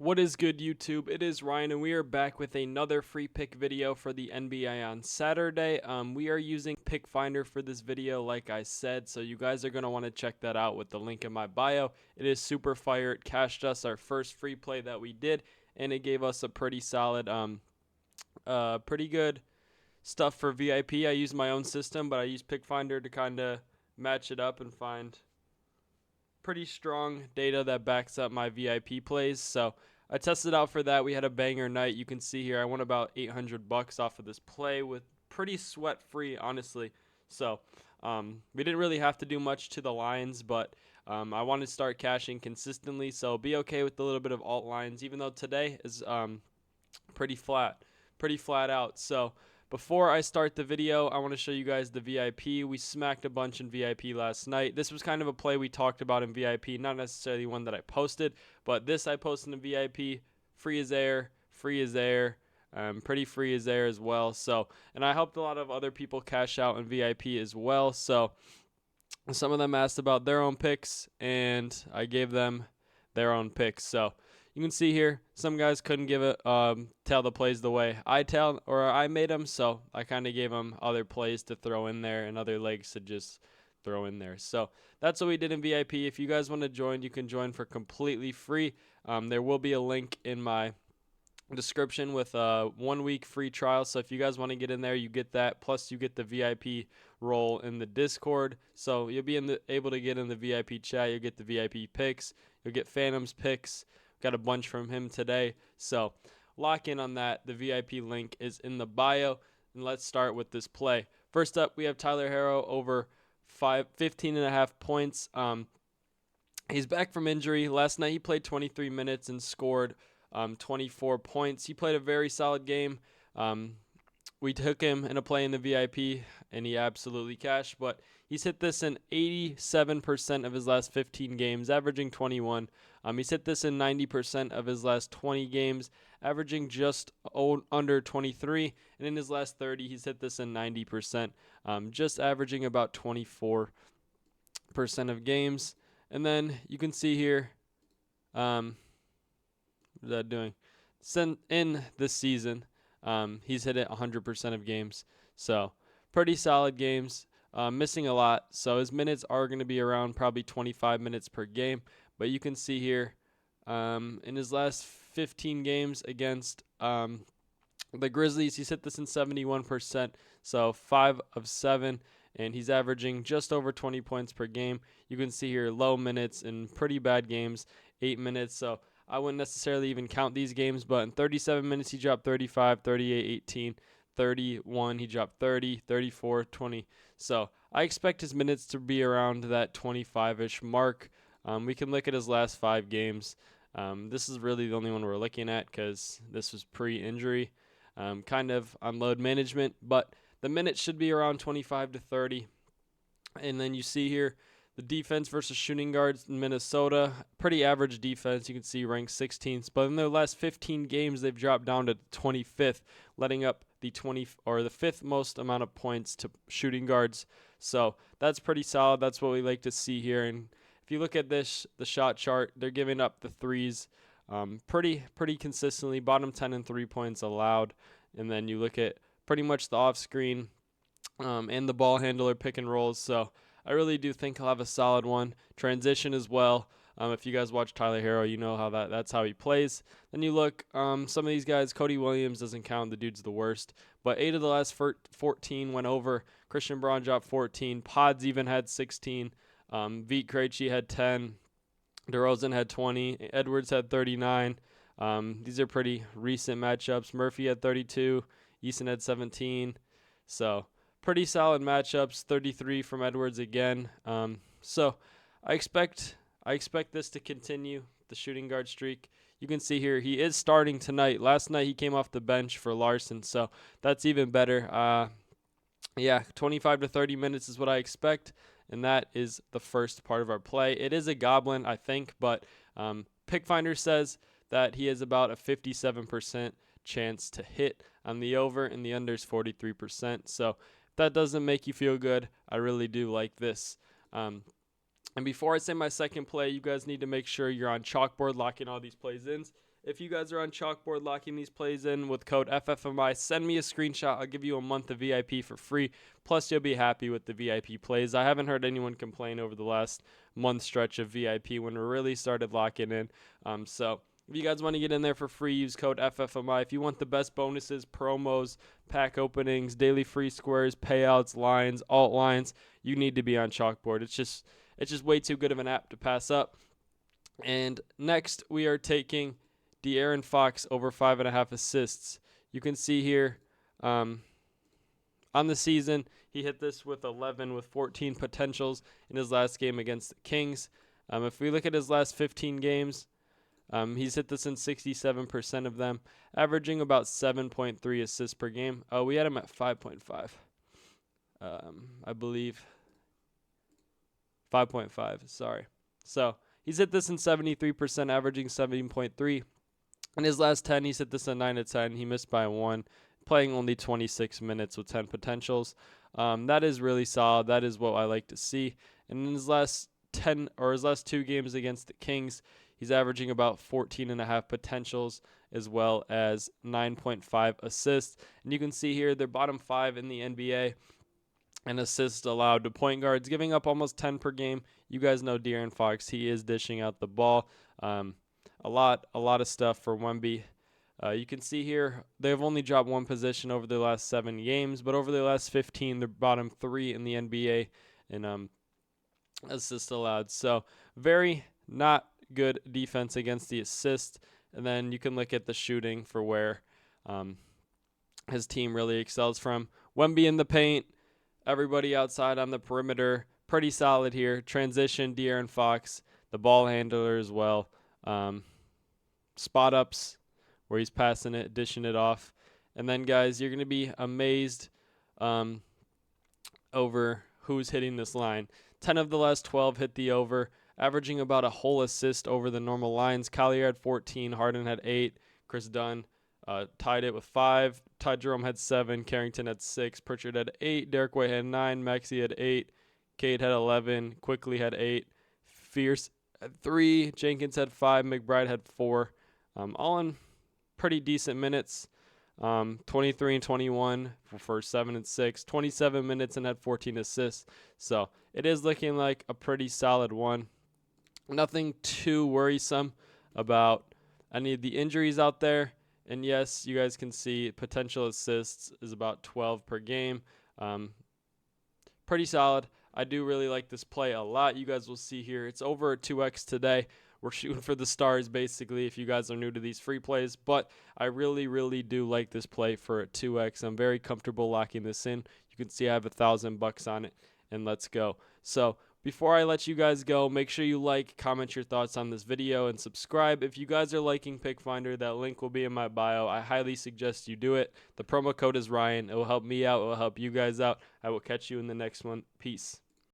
What is good, YouTube? It is Ryan, and we are back with another free pick video for the NBA on Saturday. We are using Pick Finder for this video, like I said, so you guys are going to want to check that out with the link in my bio. It is super fire. It cashed us our first free play that we did, and it gave us a pretty solid, pretty good stuff for VIP. I use my own system, but I use Pick Finder to kind of match it up and find pretty strong data that backs up my VIP plays. So I tested out for that. We had a banger night. You can see here I won about $800 off of this play with pretty sweat free, honestly. So we didn't really have to do much to the lines, but I wanted to start cashing consistently. So be okay with a little bit of alt lines, even though today is pretty flat out. So before I start the video, I want to show you guys the VIP. We smacked a bunch in VIP last night. This was kind of a play we talked about in VIP, not necessarily one that I posted, but this I posted in VIP. Free as air, pretty free as air as well. So, and I helped a lot of other people cash out in VIP as well. So some of them asked about their own picks, and I gave them their own picks. So you can see here, some guys couldn't give it, tell the plays the way I made them, so I kind of gave them other plays to throw in there and other legs to just throw in there. So that's what we did in VIP. If you guys want to join, you can join for completely free. There will be a link in my description with a 1 week free trial. So if you guys want to get in there, you get that. Plus you get the VIP role in the Discord. So you'll be able to get in the VIP chat. You'll get the VIP picks. You'll get Phantom's picks. Got a bunch from him today. So lock in on that. The VIP link is in the bio. And let's start with this play. First up, we have Tyler Herro over 15.5 points. He's back from injury. Last night he played 23 minutes and scored 24 points. He played a very solid game. We took him in a play in the VIP, and he absolutely cashed. But he's hit this in 87% of his last 15 games, averaging 21. He's hit this in 90% of his last 20 games, averaging just under 23. And in his last 30, he's hit this in 90%, just averaging about 24% of games. And then you can see here, what is that doing? In this season, he's hit it 100% of games. So pretty solid games, missing a lot. So his minutes are going to be around probably 25 minutes per game. But you can see here, in his last 15 games against the Grizzlies, he's hit this in 71%. So 5 of 7. And he's averaging just over 20 points per game. You can see here low minutes in pretty bad games, 8 minutes. So I wouldn't necessarily even count these games, but in 37 minutes, he dropped 35, 38, 18, 31. He dropped 30, 34, 20. So I expect his minutes to be around that 25-ish mark. We can look at his last 5 games. This is really the only one we're looking at because this was pre-injury, kind of on load management, but the minutes should be around 25 to 30. And then you see here the defense versus shooting guards in Minnesota. Pretty average defense. You can see ranked 16th. But in their last 15 games, they've dropped down to 25th, letting up the 5th most amount of points to shooting guards. So that's pretty solid. That's what we like to see here. And if you look at this, the shot chart, they're giving up the threes pretty consistently. Bottom 10 in 3 points allowed. And then you look at pretty much the off-screen and the ball handler pick and rolls. So I really do think he'll have a solid one. Transition as well. If you guys watch Tyler Herro, you know how that's how he plays. Then you look, some of these guys, Cody Williams doesn't count. The dude's the worst. But 8 of the last 14 went over. Christian Braun dropped 14. Pods even had 16. Vit Krejci had 10. DeRozan had 20. Edwards had 39. These are pretty recent matchups. Murphy had 32. Eason had 17. So pretty solid matchups. 33 from Edwards again. So I expect this to continue, the shooting guard streak. You can see here he is starting tonight. Last night he came off the bench for Larson, so that's even better. Yeah, 25 to 30 minutes is what I expect, and that is the first part of our play. It is a goblin, I think, but Pickfinder says that he has about a 57% chance to hit on the over, and the under is 43%. So if that doesn't make you feel good, I really do like this. And before I say my second play, you guys need to make sure you're on chalkboard locking all these plays in. If you guys are on chalkboard locking these plays in with code FFMI, send me a screenshot. I'll give you a month of VIP for free. Plus, you'll be happy with the VIP plays. I haven't heard anyone complain over the last month stretch of VIP when we really started locking in. So if you guys want to get in there for free, use code FFMI. If you want the best bonuses, promos, pack openings, daily free squares, payouts, lines, alt lines, you need to be on chalkboard. It's just way too good of an app to pass up. And next, we are taking De'Aaron Fox over 5.5 assists. You can see here on the season, he hit this with 11 with 14 potentials in his last game against the Kings. If we look at his last 15 games, he's hit this in 67% of them, averaging about 7.3 assists per game. Oh, we had him at 5.5. I believe 5.5, sorry. So he's hit this in 73%, averaging 17.3. In his last 10, he's hit this in 9 of 10. He missed by 1, playing only 26 minutes with 10 potentials. That is really solid. That is what I like to see. And in his last 2 games against the Kings, he's averaging about 14.5 potentials as well as 9.5 assists. And you can see here they're bottom 5 in the NBA and assists allowed to point guards, giving up almost 10 per game. You guys know De'Aaron Fox. He is dishing out the ball. A lot of stuff for Wemby. You can see here they've only dropped 1 position over the last 7 games, but over the last 15, they're bottom 3 in the NBA in assists allowed. So very not good defense against the assist. And then you can look at the shooting for where his team really excels from. Wemby in the paint, everybody outside on the perimeter. Pretty solid here. Transition, De'Aaron Fox, the ball handler as well. Spot ups where he's passing it, dishing it off. And then, guys, you're going to be amazed over who's hitting this line. 10 of the last 12 hit the over, averaging about a whole assist over the normal lines. Collier had 14, Harden had 8, Chris Dunn tied it with 5, Ty Jerome had 7, Carrington had 6, Pritchard had 8, Derek White had 9, Maxey had 8, Cade had 11, Quickly had 8, Fierce had 3, Jenkins had 5, McBride had 4. All in pretty decent minutes. 23 and 21 for 7 and 6, 27 minutes and had 14 assists. So it is looking like a pretty solid one. Nothing too worrisome about any of the injuries out there. And yes, you guys can see potential assists is about 12 per game. Pretty solid. I do really like this play a lot. You guys will see here. It's over at 2x today. We're shooting for the stars, basically, if you guys are new to these free plays. But I really do like this play for a 2x. I'm very comfortable locking this in. You can see I have $1,000 on it, and let's go. So before I let you guys go, make sure you like, comment your thoughts on this video, and subscribe. If you guys are liking Pick Finder, that link will be in my bio. I highly suggest you do it. The promo code is Ryan. It will help me out. It will help you guys out. I will catch you in the next one. Peace.